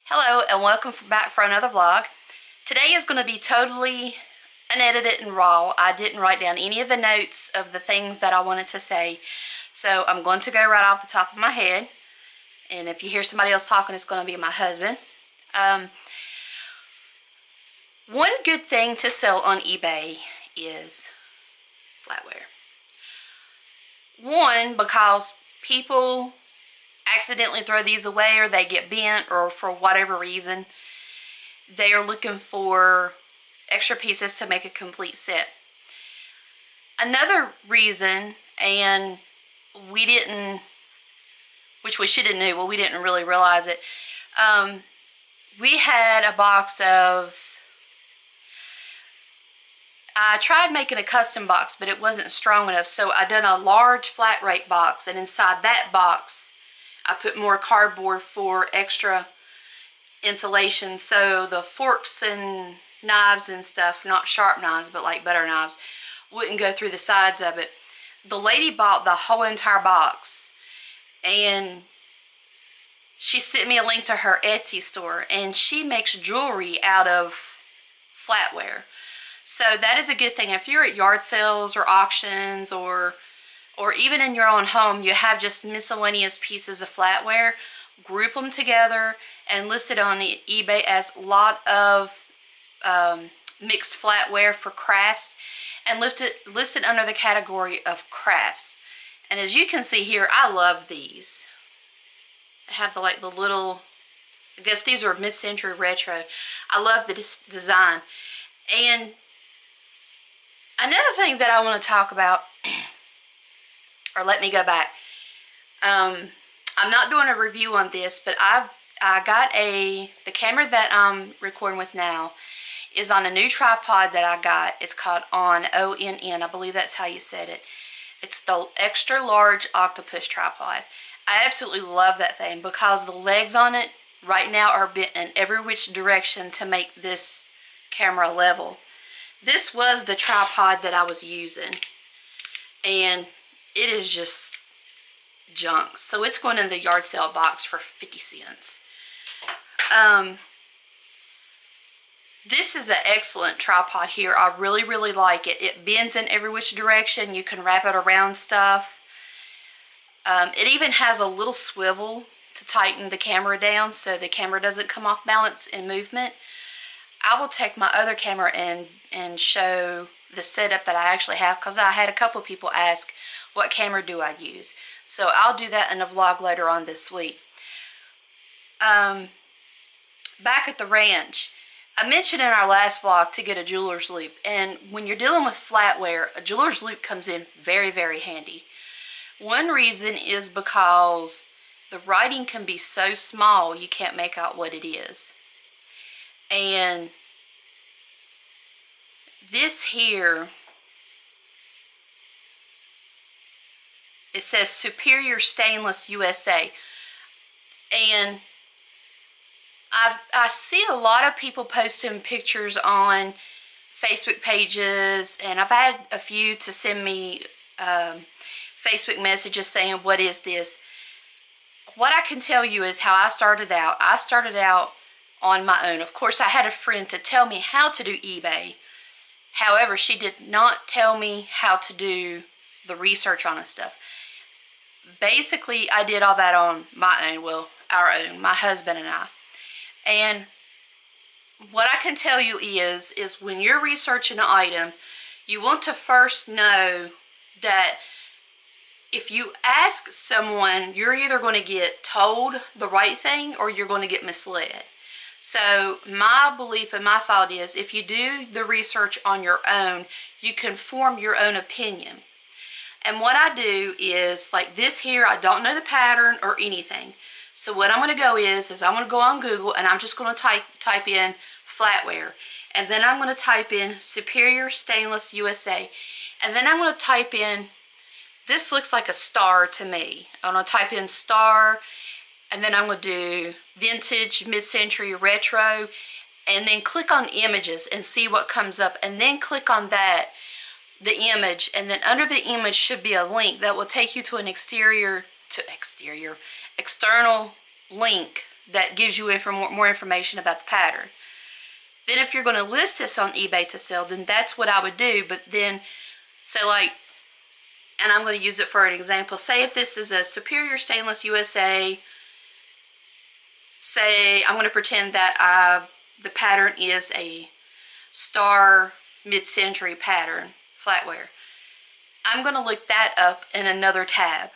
Hello and welcome back for another vlog. Today is going to be totally unedited and raw. I didn't write down any of the notes of the things that I wanted to say. So I'm going to go right off the top of my head. And if you hear somebody else talking, it's going to be my husband. One good thing to sell on eBay is flatware. One, because people accidentally throw these away or they get bent or for whatever reason they are looking for extra pieces to make a complete set. Another reason, and we didn't, which we should have knew, well we didn't really realize it, we had a box of, I tried making a custom box but it wasn't strong enough, so I done a large flat rate box, and inside that box I put more cardboard for extra insulation so the forks and knives and stuff, not sharp knives but like butter knives, wouldn't go through the sides of it. The lady bought the whole entire box and she sent me a link to her Etsy store, and she makes jewelry out of flatware. So that is a good thing. If you're at yard sales or auctions or even in your own home, you have just miscellaneous pieces of flatware, group them together and list it on eBay as a lot of mixed flatware for crafts, and list it under the category of crafts. And as you can see here, I love these. I have the little, I guess these are mid-century retro. I love the design. And another thing that I want to talk about, or let me go back. I'm not doing a review on this, but I got the camera that I'm recording with now is on a new tripod that I got. It's called ONN. I believe that's how you said it. It's the extra large octopus tripod. I absolutely love that thing because the legs on it right now are bent in every which direction to make this camera level. This was the tripod that I was using, and it is just junk. So it's going in the yard sale box for 50 cents. This is an excellent tripod here. I really, really like it. It bends in every which direction. You can wrap it around stuff. It even has a little swivel to tighten the camera down so the camera doesn't come off balance in movement. I will take my other camera and show the setup that I actually have, because I had a couple of people ask, what camera do I use? So I'll do that in a vlog later on this week. Back at the ranch, I mentioned in our last vlog to get a jeweler's loop, and when you're dealing with flatware, a jeweler's loop comes in very, very handy. One reason is because the writing can be so small you can't make out what it is. And this here, it says Superior Stainless USA, and I see a lot of people posting pictures on Facebook pages, and I've had a few to send me Facebook messages saying, what is this? What I can tell you is how I started out. I started out on my own. Of course, I had a friend to tell me how to do eBay. However, she did not tell me how to do the research on this stuff. Basically, I did all that on my own, well, our own, my husband and I. And what I can tell you is when you're researching an item, you want to first know that if you ask someone, you're either going to get told the right thing or you're going to get misled. So my belief and my thought is, if you do the research on your own, you can form your own opinion. And what I do is, like this here, I don't know the pattern or anything. So what I'm going to go is I'm going to go on Google, and I'm just going to type in flatware. And then I'm going to type in Superior Stainless USA. And then I'm going to type in, this looks like a star to me. I'm going to type in star, and then I'm going to do vintage, mid-century, retro, and then click on images and see what comes up. And then click on that, the image, and then under the image should be a link that will take you to an external link that gives you more information about the pattern. Then if you're going to list this on eBay to sell, then that's what I would do. But then, so like, and I'm going to use it for an example. Say if this is a Superior Stainless USA, say I'm going to pretend that the pattern is a Star Mid-Century pattern, Flatware. I'm going to look that up in another tab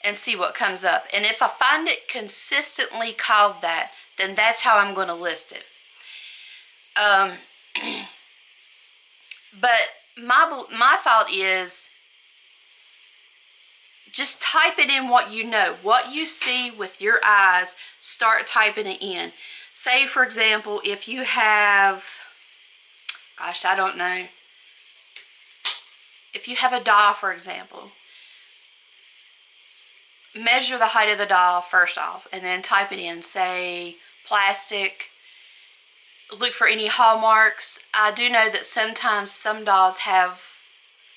and see what comes up. And if I find it consistently called that, then that's how I'm going to list it. But my thought is, just type it in what you know. What you see with your eyes, start typing it in. Say, for example, if you have, gosh, I don't know. If you have a doll, for example, measure the height of the doll first off, and then type it in. Say, plastic. Look for any hallmarks. I do know that sometimes some dolls have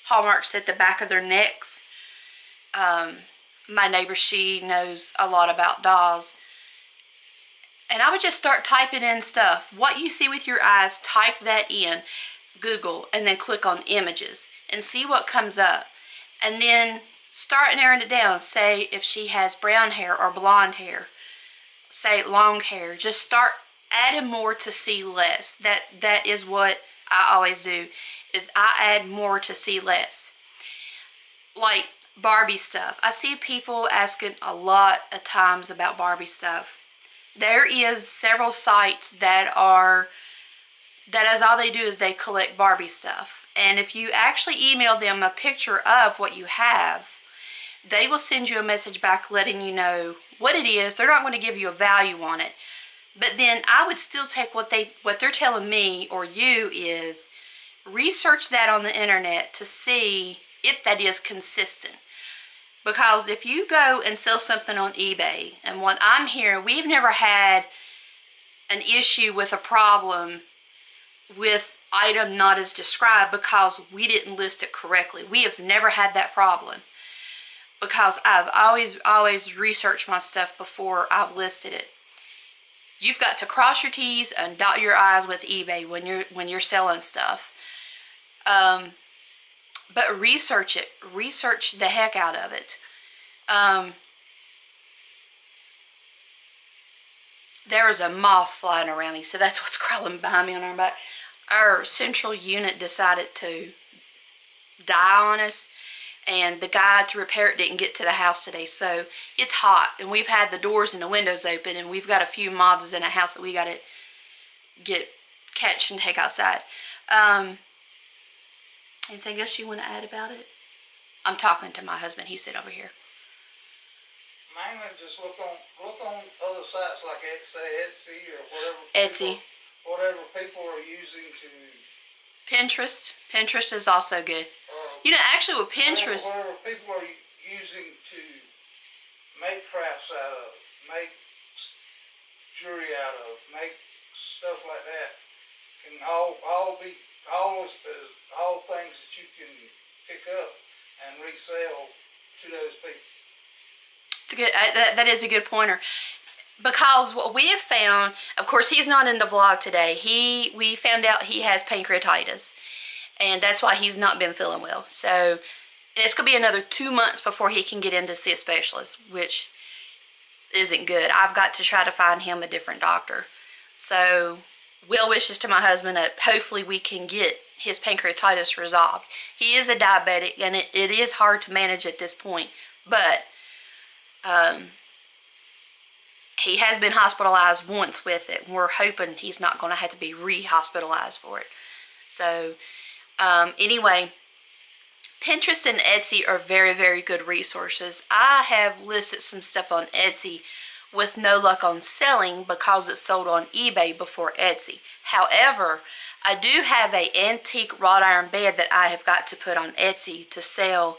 hallmarks at the back of their necks. My neighbor, she knows a lot about dolls. And I would just start typing in stuff. What you see with your eyes, type that in Google, and then click on images and see what comes up. And then start narrowing it down. Say if she has brown hair or blonde hair, say long hair. Just start adding more to see less. That is what I always do, is I add more to see less. Like Barbie stuff. I see people asking a lot of times about Barbie stuff. There is several sites that is all they do is they collect Barbie stuff. And if you actually email them a picture of what you have, they will send you a message back letting you know what it is. They're not going to give you a value on it. But then I would still take what they're telling me or you is research that on the internet to see if that is consistent. Because if you go and sell something on eBay, and what I'm hearing, we've never had an issue with a problem with item not as described because we didn't list it correctly. We have never had that problem because I've always researched my stuff before I've listed it. You've got to cross your T's and dot your I's with eBay when you're selling stuff. But research it. Research the heck out of it. There is a moth flying around me, so that's what's crawling behind me on our back. Our central unit decided to die on us, and the guy to repair it didn't get to the house today, so it's hot, and we've had the doors and the windows open, and we've got a few moths in the house that we got to catch and take outside. Anything else you want to add about it? I'm talking to my husband. He's sitting over here. Mainly just look on other sites like Etsy or whatever. Etsy. Whatever people are using to. Pinterest. Pinterest is also good. You know, actually with Pinterest. Whatever people are using to make crafts out of, make jewelry out of, make stuff like that, can all things that you can pick up and resell to those people. It's good. That is a good pointer. Because what we have found, of course, he's not in the vlog today. We found out he has pancreatitis, and that's why he's not been feeling well. So it's gonna be another 2 months before he can get in to see a specialist, which isn't good. I've got to try to find him a different doctor. So well wishes to my husband that hopefully we can get his pancreatitis resolved. He is a diabetic, and it is hard to manage at this point, but he has been hospitalized once with it. We're hoping he's not going to have to be re-hospitalized for it. So anyway, Pinterest and Etsy are very, very good resources. I have listed some stuff on Etsy with no luck on selling because it's sold on eBay before Etsy. However, I do have an antique wrought iron bed that I have got to put on Etsy to sell.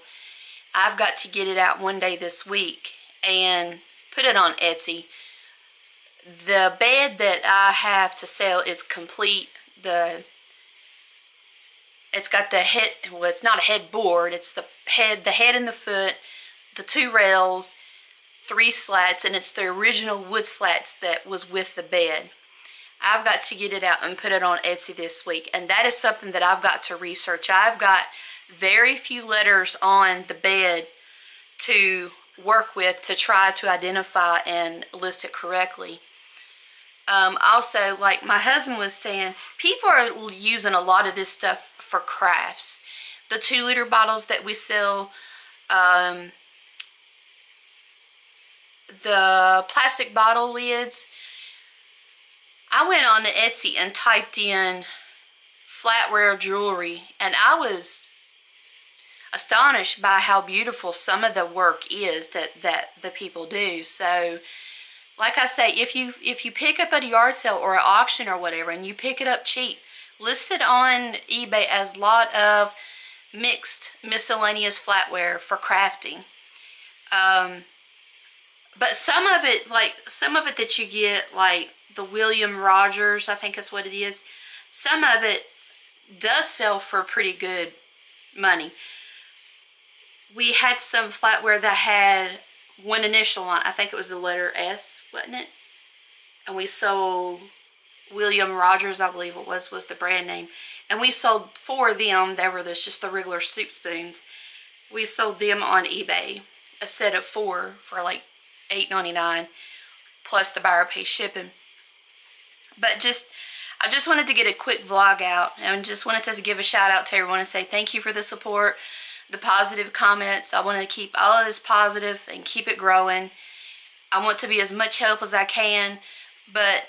I've got to get it out one day this week and put it on Etsy. The bed that I have to sell is complete. It's got the head, well, it's not a headboard, it's the head and the foot, the 2 rails, 3 slats, and it's the original wood slats that was with the bed. I've got to get it out and put it on Etsy this week, and that is something that I've got to research. I've got very few letters on the bed to work with to try to identify and list it correctly. Also, like my husband was saying, people are using a lot of this stuff for crafts. The 2-liter bottles that we sell, the plastic bottle lids. I went on to Etsy and typed in flatware jewelry, and I was astonished by how beautiful some of the work is that the people do. So, like I say, if you pick up at a yard sale or an auction or whatever, and you pick it up cheap, list it on eBay as a lot of mixed miscellaneous flatware for crafting. But some of it that you get, like the William Rogers, I think that's what it is, some of it does sell for pretty good money. We had some flatware that had one initial on it. I think it was the letter S, wasn't it? And we sold William Rogers, I believe it was the brand name. And we sold 4 of them. They were just the regular soup spoons. We sold them on eBay, a set of 4 for like $8.99, plus the buyer pays shipping. But I just wanted to get a quick vlog out, and just wanted to give a shout out to everyone and say thank you for the support, the positive comments. I want to keep all of this positive and keep it growing. I want to be as much help as I can, but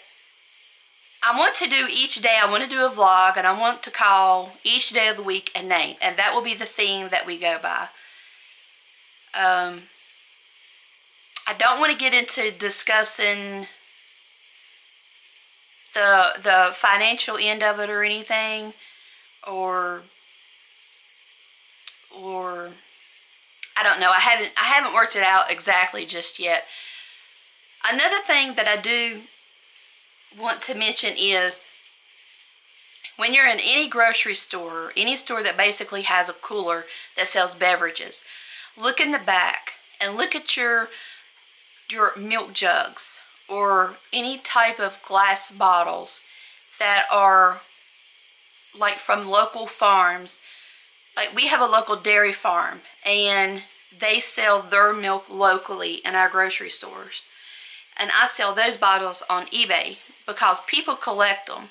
I want to do each day, I want to do a vlog, and I want to call each day of the week a name, and that will be the theme that we go by. I don't want to get into discussing the financial end of it or anything, or I don't know. I haven't worked it out exactly just yet. Another thing that I do want to mention is when you're in any grocery store, any store that basically has a cooler that sells beverages, look in the back and look at your milk jugs or any type of glass bottles that are like from local farms. Like we have a local dairy farm, and they sell their milk locally in our grocery stores. And I sell those bottles on eBay because people collect them.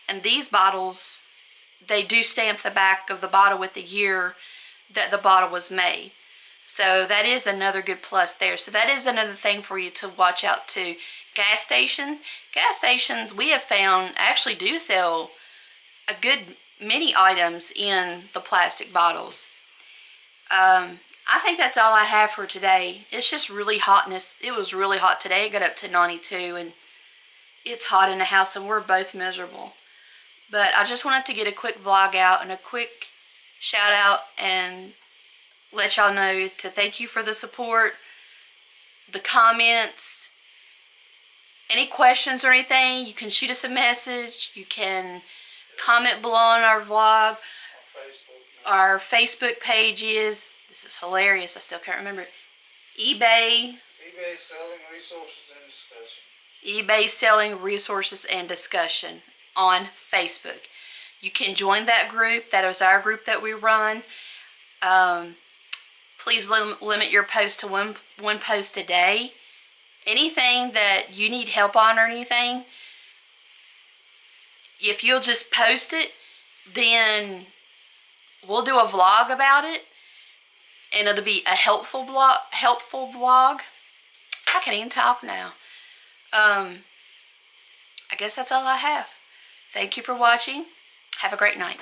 And these bottles, they do stamp the back of the bottle with the year that the bottle was made. So that is another good plus there. So that is another thing for you to watch out to. Gas stations. Gas stations, we have found, actually do sell a good many items in the plastic bottles. I think that's all I have for today. It's just really hotness. It was really hot today. It got up to 92, and it's hot in the house, and we're both miserable. But I just wanted to get a quick vlog out and a quick shout out and let y'all know to thank you for the support, the comments. Any questions or anything, you can shoot us a message. You can comment below on our vlog. Our Facebook page is, this is hilarious, I still can't remember it, eBay Selling Resources and Discussion. eBay Selling Resources and Discussion on Facebook. You can join that group. That is our group that we run. Please limit your post to one post a day. Anything that you need help on or anything, if you'll just post it, then we'll do a vlog about it, and it'll be a helpful blog. I can't even talk now. I guess that's all I have. Thank you for watching. Have a great night.